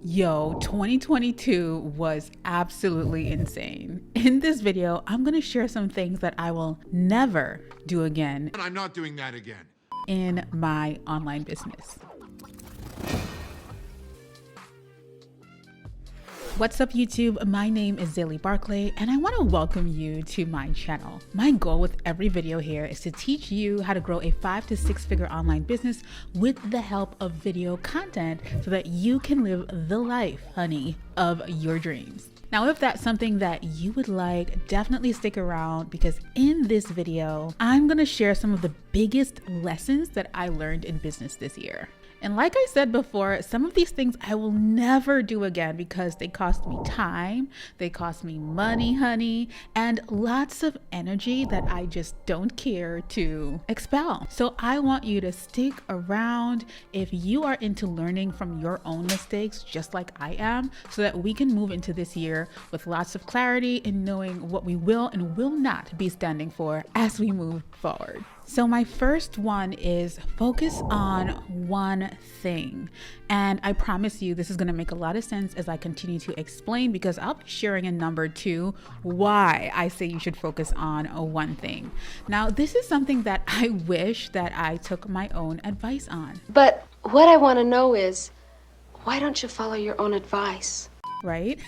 Yo, 2022 was absolutely insane. In this video, I'm gonna share some things that I will never do again. And I'm not doing that again. In my online business. What's up YouTube? My name is XayLi Barclay and I want to welcome you to my channel. My goal with every video here is to teach you how to grow a 5 to 6 figure online business with the help of video content so that you can live the life, honey, of your dreams. Now, if that's something that you would like, definitely stick around because in this video, I'm going to share some of the biggest lessons that I learned in business this year. And like I said before, some of these things I will never do again because they cost me time, they cost me money, honey, and lots of energy that I just don't care to expel. So I want you to stick around if you are into learning from your own mistakes, just like I am, so that we can move into this year with lots of clarity and knowing what we will and will not be standing for as we move forward. So my first one is focus on one thing. And I promise you this is going to make a lot of sense as I continue to explain because I'll be sharing in number 2 why I say you should focus on one thing. Now, this is something that I wish that I took my own advice on. But what I want to know is, why don't you follow your own advice? Right?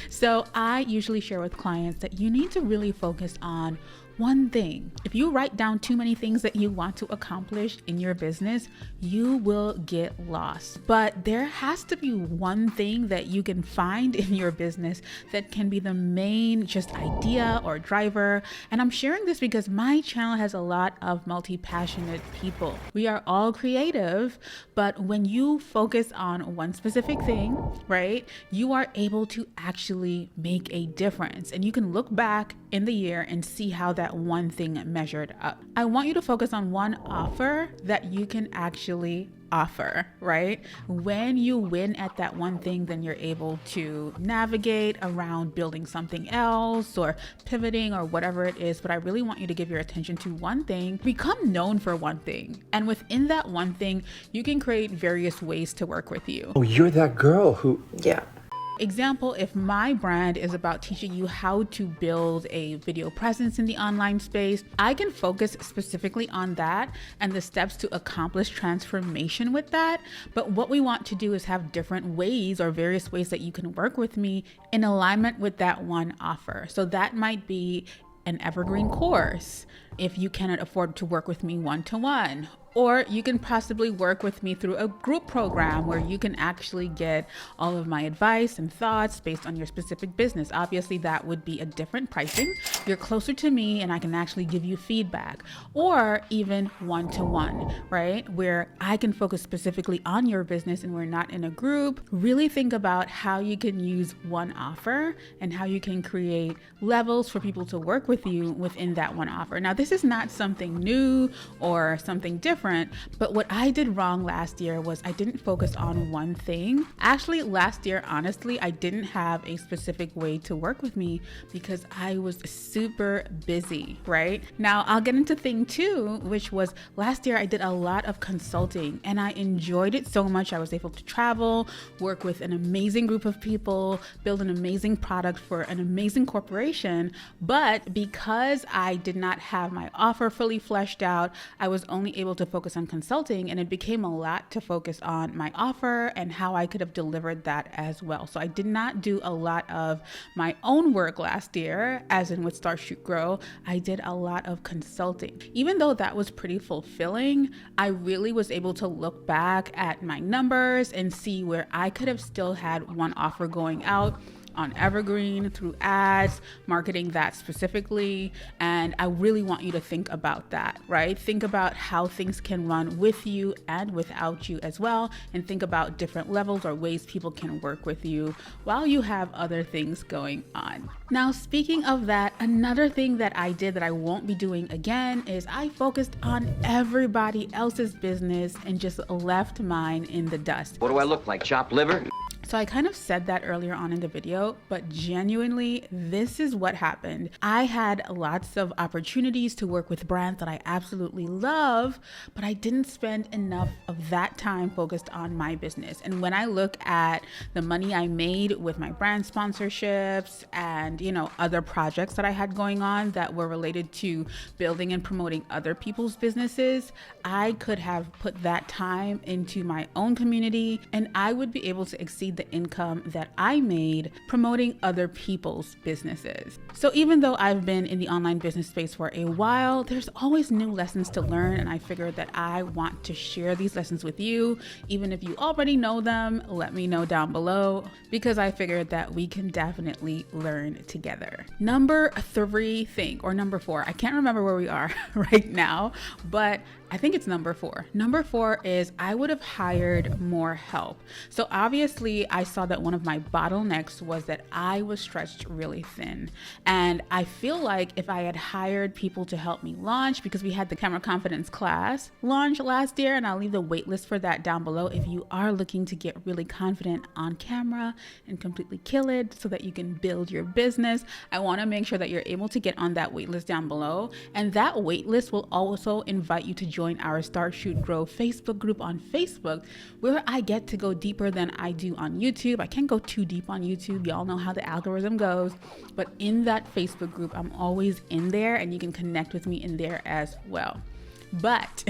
So I usually share with clients that you need to really focus on one thing. If you write down too many things that you want to accomplish in your business, you will get lost. But there has to be one thing that you can find in your business that can be the main just idea or driver. And I'm sharing this because my channel has a lot of multi-passionate people. We are all creative, but when you focus on one specific thing, right, you are able to actually make a difference. And you can look back in the year and see how that one thing measured up. I want you to focus on one offer that you can actually offer, right? When you win at that one thing, then you're able to navigate around building something else or pivoting or whatever it is. But I really want you to give your attention to one thing, become known for one thing. And within that one thing, you can create various ways to work with you. Oh, you're that girl who... Yeah. Example, if my brand is about teaching you how to build a video presence in the online space, I can focus specifically on that and the steps to accomplish transformation with that. But what we want to do is have different ways or various ways that you can work with me in alignment with that one offer. So that might be an evergreen course if you cannot afford to work with me one-to-one. Or you can possibly work with me through a group program where you can actually get all of my advice and thoughts based on your specific business. Obviously, that would be a different pricing. You're closer to me and I can actually give you feedback. Or even one-to-one, right? Where I can focus specifically on your business and we're not in a group. Really think about how you can use one offer and how you can create levels for people to work with you within that one offer. Now, this is not something new or something different. But what I did wrong last year was I didn't focus on one thing. Actually, last year, honestly, I didn't have a specific way to work with me because I was super busy, right? Now, I'll get into thing 2, which was last year I did a lot of consulting and I enjoyed it so much. I was able to travel, work with an amazing group of people, build an amazing product for an amazing corporation. But because I did not have my offer fully fleshed out, I was only able to focus on consulting and it became a lot to focus on my offer and how I could have delivered that as well. So I did not do a lot of my own work last year, as in with Start Shoot Grow. I did a lot of consulting. Even though that was pretty fulfilling, I really was able to look back at my numbers and see where I could have still had one offer going out on evergreen through ads, marketing that specifically. And I really want you to think about that, right? Think about how things can run with you and without you as well. And think about different levels or ways people can work with you while you have other things going on. Now, speaking of that, another thing that I did that I won't be doing again is I focused on everybody else's business and just left mine in the dust. What do I look like, chopped liver? So I kind of said that earlier on in the video, but genuinely, this is what happened. I had lots of opportunities to work with brands that I absolutely love, but I didn't spend enough of that time focused on my business. And when I look at the money I made with my brand sponsorships and, other projects that I had going on that were related to building and promoting other people's businesses, I could have put that time into my own community and I would be able to exceed the income that I made promoting other people's businesses. So even though I've been in the online business space for a while, there's always new lessons to learn, and I figured that I want to share these lessons with you. Even if you already know them, let me know down below, because I figured that we can definitely learn together. Number 4, I can't remember where we are right now, but I think it's number 4. Number 4 is I would have hired more help. So obviously I saw that one of my bottlenecks was that I was stretched really thin. And I feel like if I had hired people to help me launch, because we had the camera confidence class launch last year, and I'll leave the wait list for that down below if you are looking to get really confident on camera and completely kill it so that you can build your business. I want to make sure that you're able to get on that wait list down below. And that wait list will also invite you to join our Start, Shoot, Grow Facebook group on Facebook, where I get to go deeper than I do on YouTube. I can't go too deep on YouTube. Y'all know how the algorithm goes. But in that Facebook group, I'm always in there, and you can connect with me in there as well. But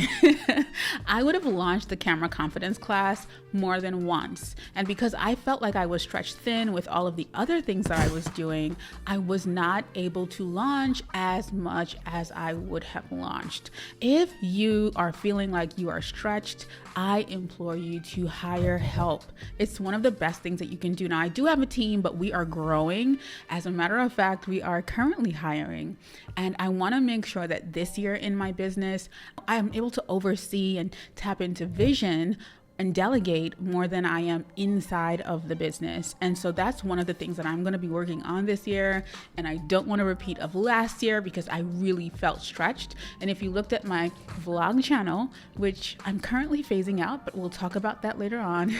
I would have launched the camera confidence class more than once. And because I felt like I was stretched thin with all of the other things that I was doing, I was not able to launch as much as I would have launched. If you are feeling like you are stretched, I implore you to hire help. It's one of the best things that you can do. Now, I do have a team, but we are growing. As a matter of fact, we are currently hiring. And I want to make sure that this year in my business, I am able to oversee and tap into vision and delegate more than I am inside of the business. And so that's one of the things that I'm going to be working on this year. And I don't want to repeat of last year because I really felt stretched. And if you looked at my vlog channel, which I'm currently phasing out, but we'll talk about that later on,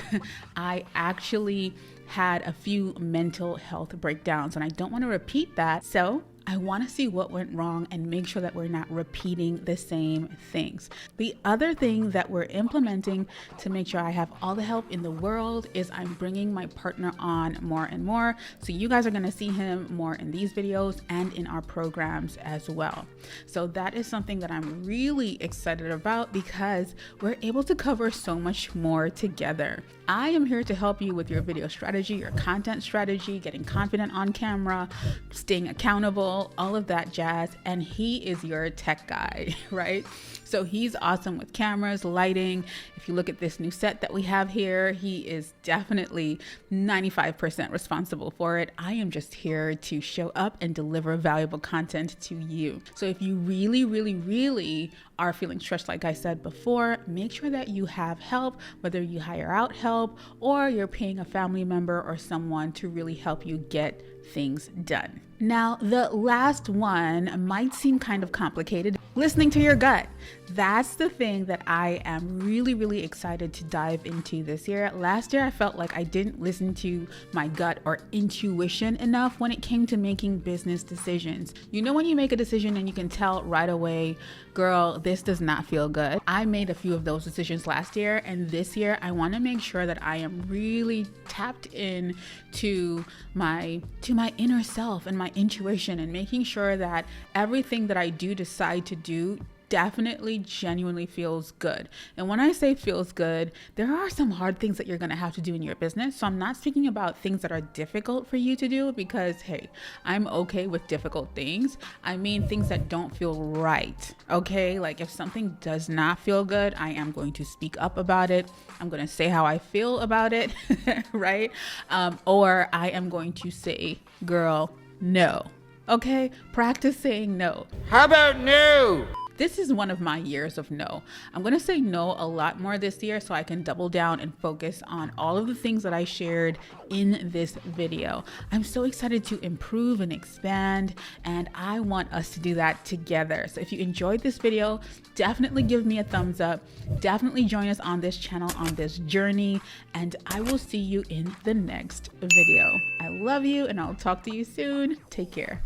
I actually had a few mental health breakdowns, and I don't want to repeat that. So I want to see what went wrong and make sure that we're not repeating the same things. The other thing that we're implementing to make sure I have all the help in the world is I'm bringing my partner on more and more. So you guys are going to see him more in these videos and in our programs as well. So that is something that I'm really excited about because we're able to cover so much more together. I am here to help you with your video strategy, your content strategy, getting confident on camera, staying accountable, all of that jazz. And he is your tech guy, right? So he's awesome with cameras, lighting. If you look at this new set that we have here, he is definitely 95% responsible for it. I am just here to show up and deliver valuable content to you. So if you really are feeling stressed, like I said before, make sure that you have help, whether you hire out help or you're paying a family member or someone to really help you get things done. Now, the last one might seem kind of complicated. Listening to your gut. That's the thing that I am really excited to dive into this year. Last year, I felt like I didn't listen to my gut or intuition enough when it came to making business decisions. You know, when you make a decision and you can tell right away, girl, this does not feel good. I made a few of those decisions last year, and this year I want to make sure that I am really tapped in to my inner self and my intuition, and making sure that everything that I do decide to do definitely genuinely feels good. And when I say feels good, there are some hard things that you're going to have to do in your business. So I'm not speaking about things that are difficult for you to do because, hey, I'm okay with difficult things. I mean things that don't feel right. Okay, like if something does not feel good, I am going to speak up about it. I'm going to say how I feel about it, right? Or I am going to say, girl, no. Okay, practice saying no. How about no? This is one of my years of no. I'm going to say no a lot more this year so I can double down and focus on all of the things that I shared in this video. I'm so excited to improve and expand, and I want us to do that together. So if you enjoyed this video, definitely give me a thumbs up. Definitely join us on this channel on this journey, and I will see you in the next video. I love you, and I'll talk to you soon. Take care.